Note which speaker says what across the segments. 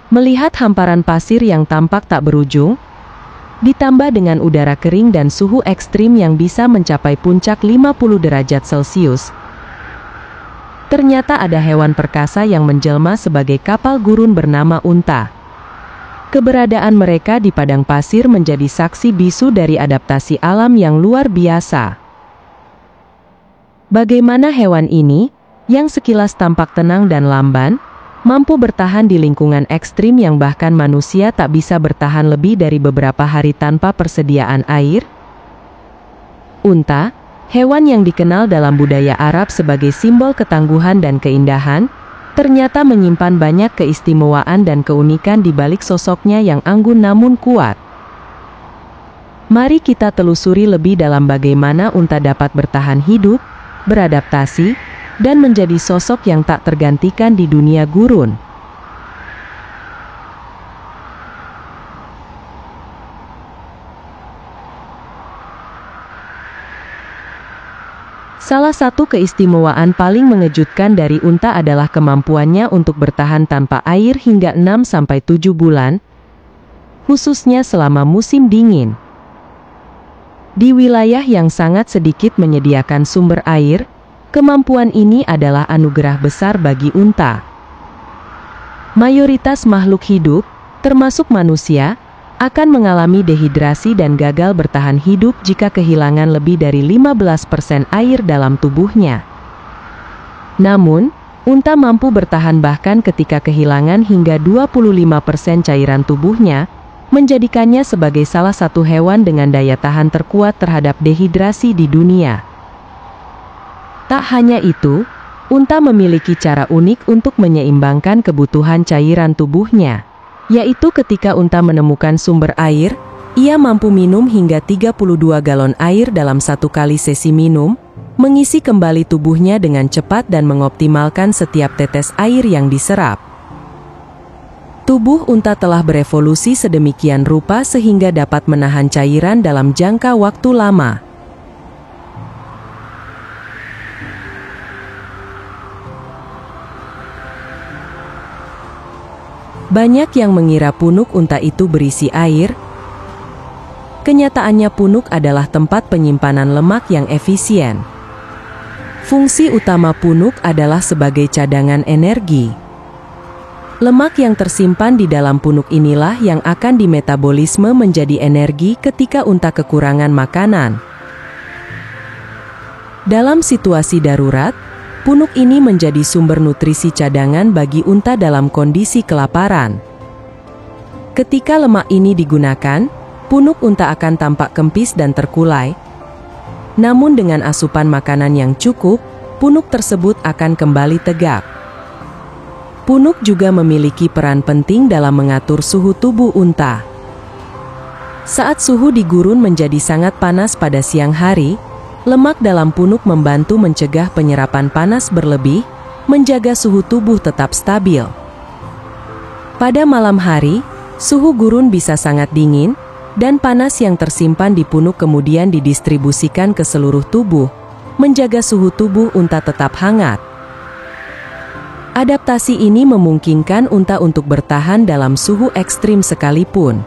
Speaker 1: Melihat hamparan pasir yang tampak tak berujung, ditambah dengan udara kering dan suhu ekstrim yang bisa mencapai puncak 50 derajat Celcius, ternyata ada hewan perkasa yang menjelma sebagai kapal gurun bernama unta. Keberadaan mereka di padang pasir menjadi saksi bisu dari adaptasi alam yang luar biasa. Bagaimana hewan ini, yang sekilas tampak tenang dan lamban, mampu bertahan di lingkungan ekstrim yang bahkan manusia tak bisa bertahan lebih dari beberapa hari tanpa persediaan air? Unta, hewan yang dikenal dalam budaya Arab sebagai simbol ketangguhan dan keindahan, ternyata menyimpan banyak keistimewaan dan keunikan di balik sosoknya yang anggun namun kuat. Mari kita telusuri lebih dalam bagaimana unta dapat bertahan hidup, beradaptasi, dan menjadi sosok yang tak tergantikan di dunia gurun. Salah satu keistimewaan paling mengejutkan dari unta adalah kemampuannya untuk bertahan tanpa air hingga 6-7 bulan, khususnya selama musim dingin. Di wilayah yang sangat sedikit menyediakan sumber air, kemampuan ini adalah anugerah besar bagi unta. Mayoritas makhluk hidup, termasuk manusia, akan mengalami dehidrasi dan gagal bertahan hidup jika kehilangan lebih dari 15% air dalam tubuhnya. Namun, unta mampu bertahan bahkan ketika kehilangan hingga 25% cairan tubuhnya, menjadikannya sebagai salah satu hewan dengan daya tahan terkuat terhadap dehidrasi di dunia. Tak hanya itu, unta memiliki cara unik untuk menyeimbangkan kebutuhan cairan tubuhnya, yaitu ketika unta menemukan sumber air, ia mampu minum hingga 32 galon air dalam satu kali sesi minum, mengisi kembali tubuhnya dengan cepat dan mengoptimalkan setiap tetes air yang diserap. Tubuh unta telah berevolusi sedemikian rupa sehingga dapat menahan cairan dalam jangka waktu lama. Banyak yang mengira punuk unta itu berisi air. Kenyataannya punuk adalah tempat penyimpanan lemak yang efisien. Fungsi utama punuk adalah sebagai cadangan energi. Lemak yang tersimpan di dalam punuk inilah yang akan dimetabolisme menjadi energi ketika unta kekurangan makanan. Dalam situasi darurat, punuk ini menjadi sumber nutrisi cadangan bagi unta dalam kondisi kelaparan. Ketika lemak ini digunakan, punuk unta akan tampak kempis dan terkulai. Namun dengan asupan makanan yang cukup, punuk tersebut akan kembali tegak. Punuk juga memiliki peran penting dalam mengatur suhu tubuh unta. Saat suhu di gurun menjadi sangat panas pada siang hari, lemak dalam punuk membantu mencegah penyerapan panas berlebih, menjaga suhu tubuh tetap stabil. Pada malam hari, suhu gurun bisa sangat dingin, dan panas yang tersimpan di punuk kemudian didistribusikan ke seluruh tubuh, menjaga suhu tubuh unta tetap hangat. Adaptasi ini memungkinkan unta untuk bertahan dalam suhu ekstrim sekalipun.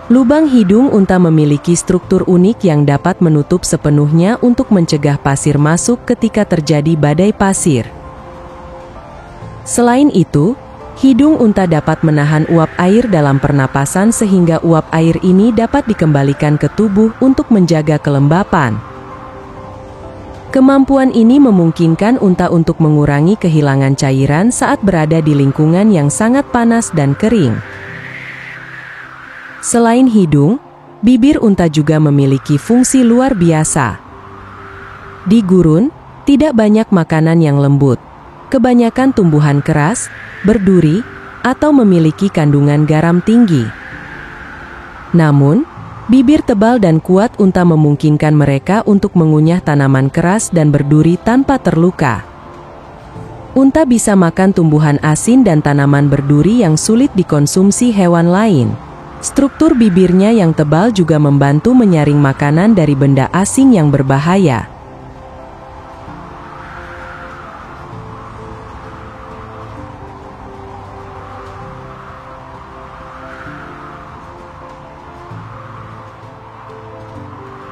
Speaker 1: Lubang hidung unta memiliki struktur unik yang dapat menutup sepenuhnya untuk mencegah pasir masuk ketika terjadi badai pasir. Selain itu, hidung unta dapat menahan uap air dalam pernapasan sehingga uap air ini dapat dikembalikan ke tubuh untuk menjaga kelembapan. Kemampuan ini memungkinkan unta untuk mengurangi kehilangan cairan saat berada di lingkungan yang sangat panas dan kering. Selain hidung, bibir unta juga memiliki fungsi luar biasa. Di gurun, tidak banyak makanan yang lembut. Kebanyakan tumbuhan keras, berduri, atau memiliki kandungan garam tinggi. Namun, bibir tebal dan kuat unta memungkinkan mereka untuk mengunyah tanaman keras dan berduri tanpa terluka. Unta bisa makan tumbuhan asin dan tanaman berduri yang sulit dikonsumsi hewan lain. Struktur bibirnya yang tebal juga membantu menyaring makanan dari benda asing yang berbahaya.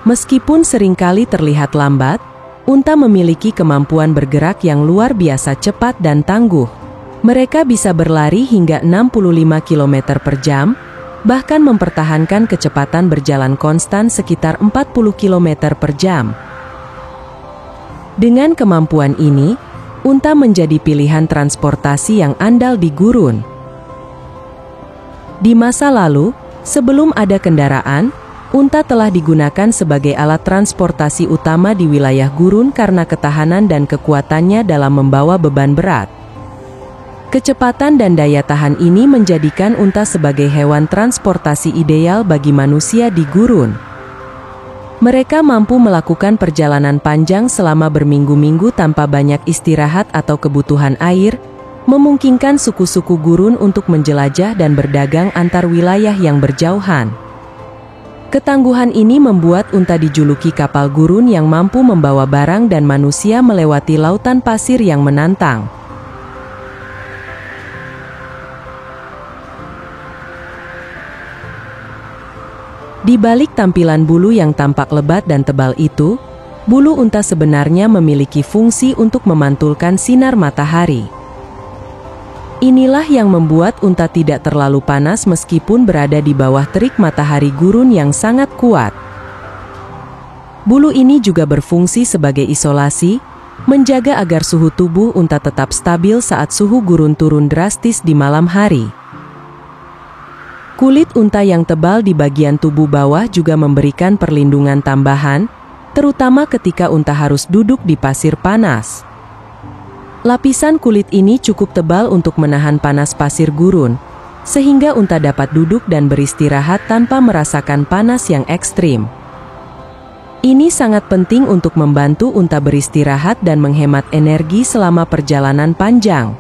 Speaker 1: Meskipun seringkali terlihat lambat, unta memiliki kemampuan bergerak yang luar biasa cepat dan tangguh. Mereka bisa berlari hingga 65 km per jam, bahkan mempertahankan kecepatan berjalan konstan sekitar 40 km per jam. Dengan kemampuan ini, unta menjadi pilihan transportasi yang andal di gurun. Di masa lalu, sebelum ada kendaraan, unta telah digunakan sebagai alat transportasi utama di wilayah gurun karena ketahanan dan kekuatannya dalam membawa beban berat. Kecepatan dan daya tahan ini menjadikan unta sebagai hewan transportasi ideal bagi manusia di gurun. Mereka mampu melakukan perjalanan panjang selama berminggu-minggu tanpa banyak istirahat atau kebutuhan air, memungkinkan suku-suku gurun untuk menjelajah dan berdagang antar wilayah yang berjauhan. Ketangguhan ini membuat unta dijuluki kapal gurun yang mampu membawa barang dan manusia melewati lautan pasir yang menantang. Di balik tampilan bulu yang tampak lebat dan tebal itu, bulu unta sebenarnya memiliki fungsi untuk memantulkan sinar matahari. Inilah yang membuat unta tidak terlalu panas meskipun berada di bawah terik matahari gurun yang sangat kuat. Bulu ini juga berfungsi sebagai isolasi, menjaga agar suhu tubuh unta tetap stabil saat suhu gurun turun drastis di malam hari. Kulit unta yang tebal di bagian tubuh bawah juga memberikan perlindungan tambahan, terutama ketika unta harus duduk di pasir panas. Lapisan kulit ini cukup tebal untuk menahan panas pasir gurun, sehingga unta dapat duduk dan beristirahat tanpa merasakan panas yang ekstrim. Ini sangat penting untuk membantu unta beristirahat dan menghemat energi selama perjalanan panjang.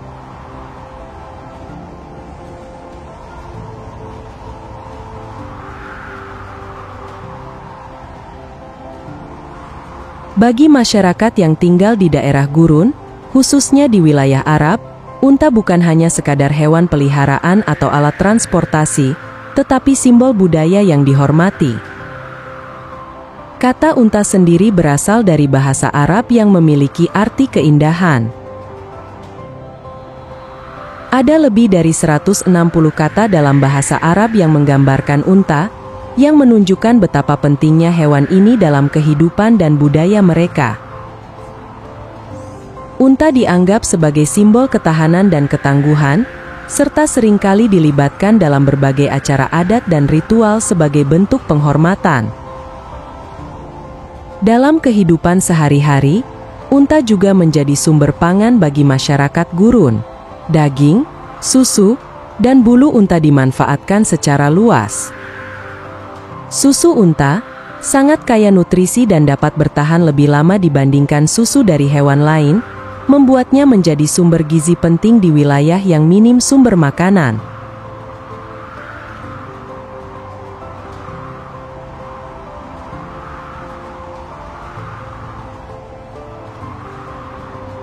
Speaker 1: Bagi masyarakat yang tinggal di daerah gurun, khususnya di wilayah Arab, unta bukan hanya sekadar hewan peliharaan atau alat transportasi, tetapi simbol budaya yang dihormati. Kata unta sendiri berasal dari bahasa Arab yang memiliki arti keindahan. Ada lebih dari 160 kata dalam bahasa Arab yang menggambarkan unta, yang menunjukkan betapa pentingnya hewan ini dalam kehidupan dan budaya mereka. Unta dianggap sebagai simbol ketahanan dan ketangguhan, serta seringkali dilibatkan dalam berbagai acara adat dan ritual sebagai bentuk penghormatan. Dalam kehidupan sehari-hari, unta juga menjadi sumber pangan bagi masyarakat gurun. Daging, susu, dan bulu unta dimanfaatkan secara luas. Susu unta sangat kaya nutrisi dan dapat bertahan lebih lama dibandingkan susu dari hewan lain, membuatnya menjadi sumber gizi penting di wilayah yang minim sumber makanan.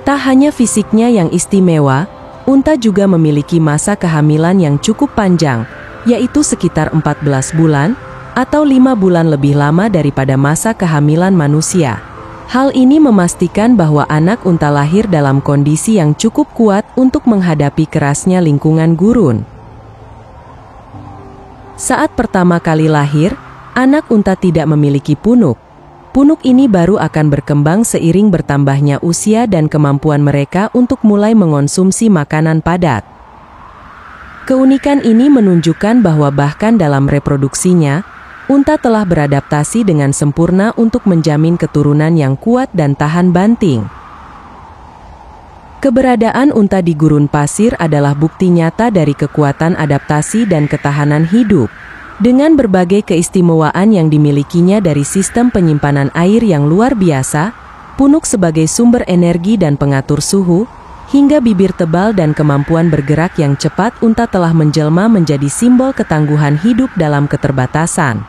Speaker 1: Tak hanya fisiknya yang istimewa, unta juga memiliki masa kehamilan yang cukup panjang, yaitu sekitar 14 bulan, atau 5 bulan lebih lama daripada masa kehamilan manusia. Hal ini memastikan bahwa anak unta lahir dalam kondisi yang cukup kuat untuk menghadapi kerasnya lingkungan gurun. Saat pertama kali lahir, anak unta tidak memiliki punuk. Punuk ini baru akan berkembang seiring bertambahnya usia dan kemampuan mereka untuk mulai mengonsumsi makanan padat. Keunikan ini menunjukkan bahwa bahkan dalam reproduksinya, unta telah beradaptasi dengan sempurna untuk menjamin keturunan yang kuat dan tahan banting. Keberadaan unta di gurun pasir adalah bukti nyata dari kekuatan adaptasi dan ketahanan hidup. Dengan berbagai keistimewaan yang dimilikinya dari sistem penyimpanan air yang luar biasa, punuk sebagai sumber energi dan pengatur suhu, Hingga bibir tebal dan kemampuan bergerak yang cepat, unta telah menjelma menjadi simbol ketangguhan hidup dalam keterbatasan.